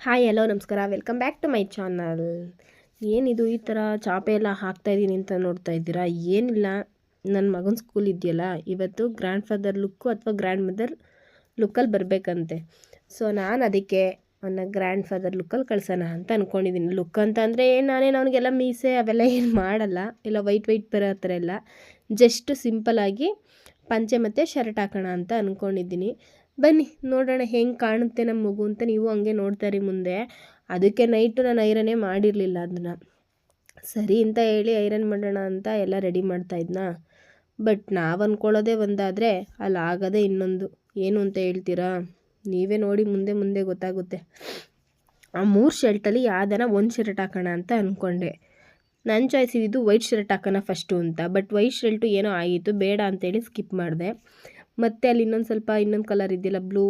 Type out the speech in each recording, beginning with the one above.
Hi hello ನಮಸ್ಕಾರ, welcome back to my channel. ಏನಿದು ಈ ಥರ ಚಾಪೆ ಎಲ್ಲ ಹಾಕ್ತಾಯಿದ್ದೀನಿ ಅಂತ ನೋಡ್ತಾ ಇದ್ದೀರಾ? ಏನಿಲ್ಲ, ನನ್ನ ಮಗನ ಸ್ಕೂಲ್ ಇದೆಯಲ್ಲ, ಇವತ್ತು ಗ್ರ್ಯಾಂಡ್ ಫಾದರ್ ಲುಕ್ಕು ಅಥವಾ ಗ್ರ್ಯಾಂಡ್ ಮದರ್ ಲುಕ್ಕಲ್ಲಿ ಬರಬೇಕಂತೆ. ಸೊ ನಾನು ಅದಕ್ಕೆ ಅವನ್ನ ಗ್ರ್ಯಾಂಡ್ ಫಾದರ್ ಲುಕ್ಕಲ್ಲಿ ಕಳ್ಸೋಣ ಅಂತ ಅಂದ್ಕೊಂಡಿದ್ದೀನಿ. ಲುಕ್ ಅಂತ ಅಂದರೆ ನಾನೇನು ಅವನಿಗೆಲ್ಲ ಮೀಸೆ ಅವೆಲ್ಲ ಏನು ಮಾಡಲ್ಲ, ಎಲ್ಲ ವೈಟ್ ಬರೋ ಥರ ಎಲ್ಲ, ಜಸ್ಟ್ ಸಿಂಪಲಾಗಿ ಪಂಚೆ ಮತ್ತು ಶರ್ಟ್ ಹಾಕೋಣ ಅಂತ ಅಂದ್ಕೊಂಡಿದ್ದೀನಿ. ಬನ್ನಿ ನೋಡೋಣ ಹೆಂಗೆ ಕಾಣುತ್ತೆ ನಮ್ಮ ಮಗು ಅಂತ. ನೀವು ಹಂಗೆ ನೋಡ್ತಾರೆ ಮುಂದೆ. ಅದಕ್ಕೆ ನೈಟು ನಾನು ಐರನ್ನೇ ಮಾಡಿರಲಿಲ್ಲ, ಅದನ್ನು ಸರಿ ಅಂತ ಹೇಳಿ ಐರನ್ ಮಾಡೋಣ ಅಂತ ಎಲ್ಲ ರೆಡಿ ಮಾಡ್ತಾಯಿದ್ನ. ಬಟ್ ನಾವು ಅಂದ್ಕೊಳ್ಳೋದೇ ಒಂದಾದರೆ ಅಲ್ಲಿ ಆಗೋದೇ ಇನ್ನೊಂದು. ಏನು ಅಂತ ಹೇಳ್ತೀರಾ? ನೀವೇ ನೋಡಿ, ಮುಂದೆ ಮುಂದೆ ಗೊತ್ತಾಗುತ್ತೆ. ಆ 3 ಶರ್ಟಲ್ಲಿ ಯಾವ್ದಾನ ಒಂದು ಶರ್ಟ್ ಹಾಕೋಣ ಅಂತ ಅಂದ್ಕೊಂಡೆ. ನನ್ನ ಚಾಯ್ಸ್ ಇದ್ದಿದ್ದು ವೈಟ್ ಶರ್ಟ್ ಹಾಕೋಣ ಫಸ್ಟು ಅಂತ. ಬಟ್ ವೈಟ್ ಶರ್ಟು ಏನೋ ಆಗಿತ್ತು, ಬೇಡ ಅಂತೇಳಿ ಸ್ಕಿಪ್ ಮಾಡಿದೆ. ಮತ್ತು ಅಲ್ಲಿ ಇನ್ನೊಂದು ಕಲರ್ ಇದೆಯಲ್ಲ, ಬ್ಲೂ,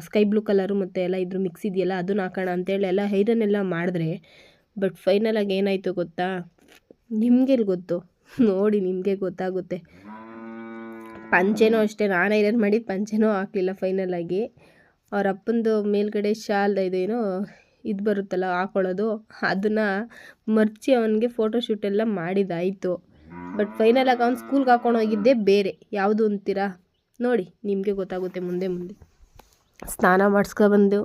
ಸ್ಕೈ ಬ್ಲೂ ಕಲರು ಮತ್ತು ಎಲ್ಲ ಇದ್ರ ಮಿಕ್ಸ್ ಇದೆಯಲ್ಲ, ಅದನ್ನ ಹಾಕೋಣ ಅಂತೇಳಿ ಎಲ್ಲ ಐರನ್ನೆಲ್ಲ ಮಾಡಿದ್ರೆ, ಬಟ್ ಫೈನಲಾಗಿ ಏನಾಯಿತು ಗೊತ್ತಾ? ನಿಮಗೆಲ್ಲಿ ಗೊತ್ತು, ನೋಡಿ ನಿಮಗೆ ಗೊತ್ತಾಗುತ್ತೆ. ಪಂಚೆನೂ ಅಷ್ಟೇ, ನಾನು ಐರನ್ ಮಾಡಿದ್ದು ಪಂಚೆನೂ ಹಾಕಲಿಲ್ಲ ಫೈನಲಾಗಿ. ಅವ್ರ ಅಪ್ಪಂದು ಮೇಲ್ಗಡೆ ಶಾಲ್ ಇದೇನೋ ಇದು ಬರುತ್ತಲ್ಲ ಹಾಕೊಳ್ಳೋದು, ಅದನ್ನು ಮರ್ಚಿ ಅವನಿಗೆ ಫೋಟೋಶೂಟೆಲ್ಲ ಮಾಡಿದ್ದಾಯಿತು. ಬಟ್ ಫೈನಲಾಗಿ ಅವ್ನು ಸ್ಕೂಲ್ಗೆ ಹಾಕೊಂಡು ಹೋಗಿದ್ದೆ ಬೇರೆ. ಯಾವುದು ಅಂತೀರಾ? ನೋಡಿ ನಿಮಗೆ ಗೊತ್ತಾಗುತ್ತೆ ಮುಂದೆ ಮುಂದೆ. ಸ್ನಾನ ಮಾಡಿಸ್ಕೊಬಂದು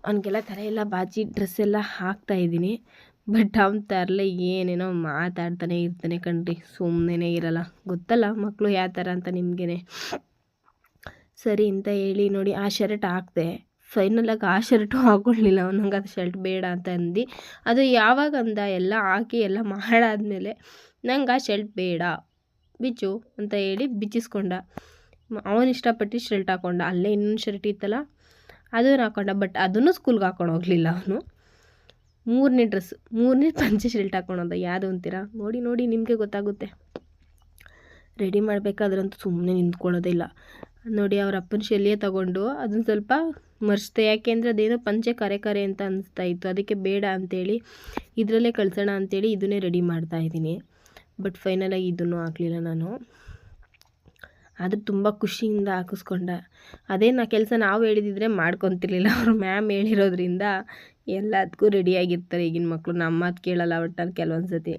ಅವನಿಗೆಲ್ಲ ಥರ ಎಲ್ಲ ಬಾಜಿ ಡ್ರೆಸ್ ಎಲ್ಲ ಹಾಕ್ತಾಯಿದ್ದೀನಿ. ಬಟ್ ಅವ್ನು ತರಲೆ ಏನೇನೋ ಮಾತಾಡ್ತಾನೆ ಇರ್ತಾನೆ ಕಣ್ರಿ, ಸುಮ್ಮನೆ ಇರಲ್ಲ. ಗೊತ್ತಲ್ಲ ಮಕ್ಕಳು ಯಾವ ಥರ ಅಂತ ನಿಮಗೇ. ಸರಿ ಅಂತ ಹೇಳಿ ನೋಡಿ ಆ ಶರ್ಟ್ ಹಾಕಿದೆ. ಫೈನಲಾಗಿ ಆ ಶರ್ಟು ಹಾಕ್ಕೊಳ್ಳಿಲ್ಲ ಅವ್ನು. ನಂಗೆ ಅದು ಶರ್ಟ್ ಬೇಡ ಅಂತ ಅಂದು, ಅದು ಯಾವಾಗ ಅಂದ ಎಲ್ಲ ಹಾಕಿ ಎಲ್ಲ ಮಾಡಾದ್ಮೇಲೆ ನಂಗೆ ಆ ಶರ್ಟ್ ಬೇಡ ಬಿಚ್ಚು ಅಂತ ಹೇಳಿ ಬಿಚ್ಚಿಸ್ಕೊಂಡ. ಅವನು ಇಷ್ಟಪಟ್ಟು ಶರ್ಟ್ ಹಾಕ್ಕೊಂಡ. ಅಲ್ಲೇ ಇನ್ನೊಂದು ಶರ್ಟ್ ಇತ್ತಲ್ಲ ಅದನ್ನು ಹಾಕ್ಕೊಂಡ. ಬಟ್ ಅದನ್ನು ಸ್ಕೂಲ್ಗೆ ಹಾಕ್ಕೊಂಡು ಹೋಗಲಿಲ್ಲ ಅವನು. 3ನೇ ಪಂಚೆ ಶರ್ಟ್ ಹಾಕ್ಕೊಂಡೋದ. ಯಾವುದು ಅಂತೀರಾ? ನೋಡಿ ನೋಡಿ ನಿಮಗೆ ಗೊತ್ತಾಗುತ್ತೆ. ರೆಡಿ ಮಾಡಬೇಕಾದ್ರಂತೂ ಸುಮ್ಮನೆ ನಿಂತ್ಕೊಳ್ಳೋದೇ ಇಲ್ಲ ನೋಡಿ. ಅವ್ರ ಅಪ್ಪನ ಶೆಲ್ಲಿಯೇ ತೊಗೊಂಡು ಅದನ್ನು ಸ್ವಲ್ಪ ಮರ್ಚಿದೆ. ಯಾಕೆಂದರೆ ಅದೇನೋ ಪಂಚೆ ಕರೆ ಅಂತ ಅನಿಸ್ತಾ ಇತ್ತು. ಅದಕ್ಕೆ ಬೇಡ ಅಂಥೇಳಿ ಇದರಲ್ಲೇ ಕಳ್ಸೋಣ ಅಂಥೇಳಿ ಇದನ್ನೇ ರೆಡಿ ಮಾಡ್ತಾಯಿದ್ದೀನಿ. ಬಟ್ ಫೈನಲಾಗಿ ಇದನ್ನು ಹಾಕಲಿಲ್ಲ ನಾನು. ಆದರೂ ತುಂಬ ಖುಷಿಯಿಂದ ಹಾಕಿಸ್ಕೊಂಡ. ಅದೇ ಕೆಲಸ ನಾವು ಹೇಳಿದಿದ್ರೆ ಮಾಡ್ಕೊತಿರ್ಲಿಲ್ಲ. ಅವರು ಮ್ಯಾಮ್ ಹೇಳಿರೋದ್ರಿಂದ ಎಲ್ಲದಕ್ಕೂ ರೆಡಿಯಾಗಿರ್ತಾರೆ ಈಗಿನ ಮಕ್ಕಳು. ನಮ್ಮ ಮಾತು ಕೇಳಲ್ಲ ಒಟ್ಟಲ್ಲಿ. ಕೆಲವೊಂದು ಸತಿ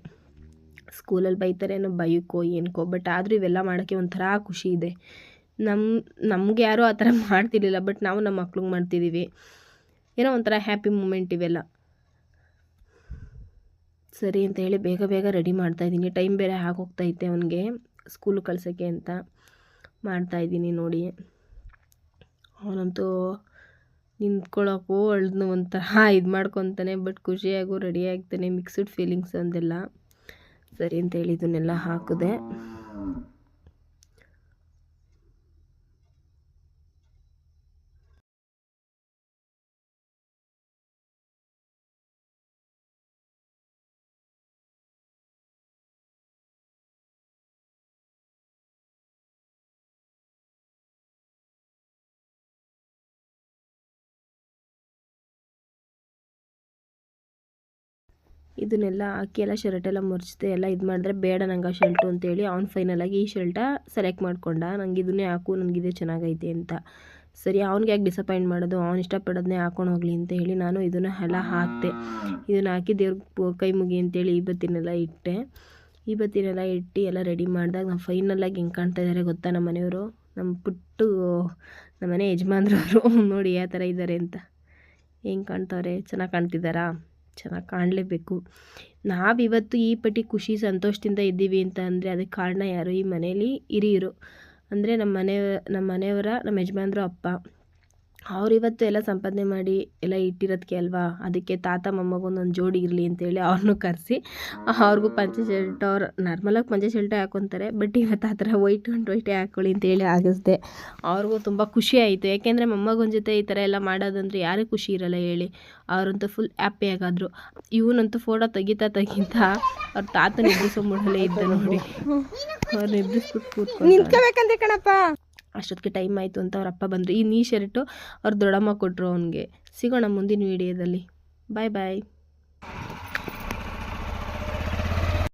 ಸ್ಕೂಲಲ್ಲಿ ಬೈತಾರೆ ಅನ್ನೋ ಬೈಕೋ ಏನಕ್ಕೋ. ಬಟ್ ಆದರೂ ಇವೆಲ್ಲ ಮಾಡೋಕ್ಕೆ ಒಂಥರ ಖುಷಿ ಇದೆ. ನಮ್ಗೆ ಯಾರೂ ಆ ಥರ ಮಾಡ್ತಿರ್ಲಿಲ್ಲ, ಬಟ್ ನಾವು ನಮ್ಮ ಮಕ್ಳಿಗೆ ಮಾಡ್ತಿದ್ದೀವಿ. ಏನೋ ಒಂಥರ ಹ್ಯಾಪಿ ಮೂಮೆಂಟ್ ಇವೆಲ್ಲ. ಸರಿ ಅಂತ ಹೇಳಿ ಬೇಗ ಬೇಗ ರೆಡಿ ಮಾಡ್ತಾಯಿದ್ದೀನಿ. ಟೈಮ್ ಬೇರೆ ಆಗೋಗ್ತೈತೆ ಅವನಿಗೆ ಸ್ಕೂಲಿಗೆ ಕಳ್ಸೋಕ್ಕೆ ಅಂತ ಮಾಡ್ತಾಯಿದ್ದೀನಿ ನೋಡಿ. ಅವನಂತೂ ನಿಂತ್ಕೊಳ್ಳೋಕ್ಕೂ ಅಳ್ದು ಒಂಥರ ಇದು ಮಾಡ್ಕೊತಾನೆ. ಬಟ್ ಖುಷಿಯಾಗೂ ರೆಡಿ ಆಗ್ತಾನೆ. ಮಿಕ್ಸ್ಡ್ ಫೀಲಿಂಗ್ಸ್ ಅಂದೆಲ್ಲ. ಸರಿ ಅಂತ ಹೇಳಿ ಇದನ್ನೆಲ್ಲ ಹಾಕಿದೆ. ಇದನ್ನೆಲ್ಲ ಹಾಕಿ ಎಲ್ಲ ಶರ್ಟೆಲ್ಲ ಮುರಿಸಿದೆ. ಎಲ್ಲ ಇದು ಮಾಡಿದ್ರೆ ಬೇಡ ನಂಗೆ ಆ ಶರ್ಟು ಅಂತೇಳಿ ಅವ್ನು ಫೈನಲಾಗಿ ಈ ಶರ್ಟ ಸೆಲೆಕ್ಟ್ ಮಾಡ್ಕೊಂಡ. ನಂಗೆ ಇದನ್ನೇ ಹಾಕು, ನನಗಿದೇ ಚೆನ್ನಾಗೈತೆ ಅಂತ. ಸರಿ, ಅವ್ನಿಗೆ ಯಾಕೆ ಡಿಸಪಾಯಿಂಟ್ ಮಾಡೋದು, ಅವ್ನು ಇಷ್ಟಪಡೋದನ್ನೇ ಹಾಕೊಂಡು ಹೋಗಲಿ ಅಂತ ಹೇಳಿ ನಾನು ಇದನ್ನು ಎಲ್ಲ ಹಾಕಿದೆ. ಇದನ್ನು ಹಾಕಿ ದೇವ್ರಿಗೆ ಕೈ ಮುಗಿ ಅಂತೇಳಿ ಈ ಬತ್ತಿನೆಲ್ಲ ಇಟ್ಟು ಎಲ್ಲ ರೆಡಿ ಮಾಡಿದಾಗ ನಾವು ಫೈನಲಾಗಿ ಹೆಂಗೆ ಕಾಣ್ತಾ ಇದ್ದಾರೆ ಗೊತ್ತಾ ನಮ್ಮ ಮನೆಯವರು, ನಮ್ಮ ಮನೆ ಯಜಮಾನ್ರವರು. ನೋಡಿ ಯಾವ ಥರ ಇದ್ದಾರೆ ಅಂತ. ಹೆಂಗೆ ಕಾಣ್ತವ್ರೆ? ಚೆನ್ನಾಗಿ ಕಾಣ್ತಿದ್ದಾರಾ? ಚೆನ್ನಾಗಿ ಕಾಣಲೇಬೇಕು. ನಾವಿವತ್ತು ಈ ಪಟ್ಟಿ ಖುಷಿ ಸಂತೋಷದಿಂದ ಇದ್ದೀವಿ ಅಂತ ಅಂದರೆ ಅದಕ್ಕೆ ಕಾರಣ ಯಾರು? ಈ ಮನೇಲಿ ಹಿರಿಯರು ಅಂದರೆ ನಮ್ಮ ಮನೆಯವರ ಯಜಮಾನ್ರು ಅಪ್ಪ. ಅವರಿವತ್ತು ಎಲ್ಲ ಸಂಪಾದನೆ ಮಾಡಿ ಎಲ್ಲ ಇಟ್ಟಿರೋದಕ್ಕೆ ಅಲ್ವಾ. ಅದಕ್ಕೆ ತಾತ ಮೊಮ್ಮಗೊಂದೊಂದು ಜೋಡಿ ಇರಲಿ ಅಂತೇಳಿ ಅವ್ರನ್ನೂ ಕರೆಸಿ ಅವ್ರಿಗೂ ಪಂಚೆ ಶರ್ಟ್, ಅವ್ರು ನಾರ್ಮಲಾಗಿ ಪಂಚೆ ಶರ್ಟೇ ಹಾಕ್ಕೊತಾರೆ. ಬಟ್ ಇವತ್ತು ಆ ಥರ ವೈಟೇ ಹಾಕ್ಕೊಳ್ಳಿ ಅಂತೇಳಿ ಆಗಿಸ್ದೆ. ಅವ್ರಿಗೂ ತುಂಬ ಖುಷಿ ಆಯಿತು. ಯಾಕೆಂದರೆ ಮೊಮ್ಮಗನ ಜೊತೆ ಈ ಥರ ಎಲ್ಲ ಮಾಡೋದಂದ್ರೆ ಯಾರಿಗೆ ಖುಷಿ ಇರಲ್ಲ ಹೇಳಿ. ಅವರಂತೂ ಫುಲ್ ಹ್ಯಾಪಿಯಾಗಾದರು. ಇವನಂತೂ ಫೋಟೋ ತೆಗಿತಾ ಅವ್ರ ತಾತನ ಎಬ್ಬಿಸೋಂಬಿಡಲೇ ಇದ್ದ ನೋಡಿ. ಅವ್ರು ಎಬ್ಬಿಸ್ಬಿಟ್ಟು ಕೂತ್ಕೊಂಡು ನಿಂತ್ಕೋಬೇಕಂದ್ರೆ ಕಣಪ್ಪ. ಅಷ್ಟೊತ್ತಿಗೆ ಟೈಮ್ ಆಯಿತು ಅಂತ ಅವ್ರ ಅಪ್ಪ ಬಂದರು. ಈ ಶರ್ಟು ಅವ್ರ ದೊಡ್ಡಮ್ಮ ಕೊಟ್ಟರು ಅವನಿಗೆ. ಸಿಗೋಣ ಮುಂದಿನ ವೀಡಿಯೋದಲ್ಲಿ. ಬಾಯ್ ಬಾಯ್.